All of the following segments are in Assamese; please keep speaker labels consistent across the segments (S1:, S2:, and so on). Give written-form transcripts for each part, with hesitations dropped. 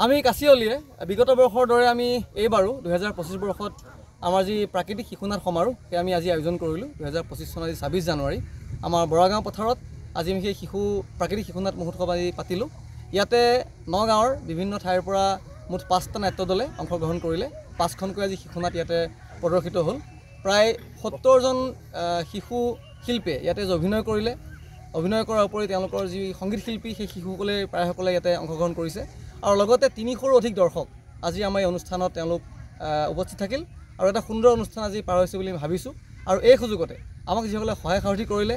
S1: আমি কাছিয়লিয়ে বিগত বৰ্ষৰ দৰে আমি এইবাৰো 2025 বৰ্ষত আমাৰ যি প্ৰাকৃতিক শিশুনাট সমাৰোহ সেই আমি আজি আয়োজন কৰিলোঁ 2025 চনৰ 26 জানুৱাৰী আমাৰ বৰাগাঁও পথাৰত আজি আমি সেই প্ৰাকৃতিক শিশুনাট মহোৎসৱ আজি পাতিলোঁ। ইয়াতে নগাঁৱৰ বিভিন্ন ঠাইৰ পৰা মুঠ 5টা নাট্য দলে অংশগ্ৰহণ কৰিলে। 5খনকৈ আজি শিশুনাট ইয়াতে প্ৰদৰ্শিত হ'ল। প্ৰায় 70জন শিশু শিল্পীয়ে ইয়াতে অভিনয় কৰিলে। অভিনয় কৰাৰ উপৰি তেওঁলোকৰ যি সংগীত শিল্পী সেই শিশুসকলে প্ৰায়সকলে ইয়াতে অংশগ্ৰহণ কৰিছে আৰু লগতে 300ৰো অধিক দৰ্শক আজি আমাৰ এই অনুষ্ঠানত তেওঁলোক উপস্থিত থাকিল আৰু এটা সুন্দৰ অনুষ্ঠান আজি পাৰ হৈছে বুলি ভাবিছোঁ। আৰু এই সুযোগতে আমাক যিসকলে সহায় সাৰথি কৰিলে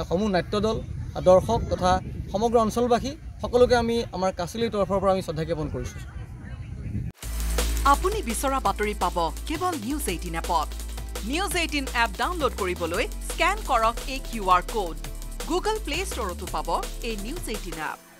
S1: সমূহ নাট্য দল দৰ্শক তথা সমগ্ৰ অঞ্চলবাসী সকলোকে আমি আমাৰ কাছিলিৰ তৰফৰ পৰা আমি শ্ৰদ্ধা জ্ঞাপন কৰিছোঁ।
S2: আপুনি বিচৰা বাতৰি পাব কেৱল নিউজ 18 এপত। নিউজ 18 এপ ডাউনলোড কৰিবলৈ স্কেন কৰক এই QR কোড। গুগল প্লে ষ্টৰতো পাব এই নিউজ 18 এপ।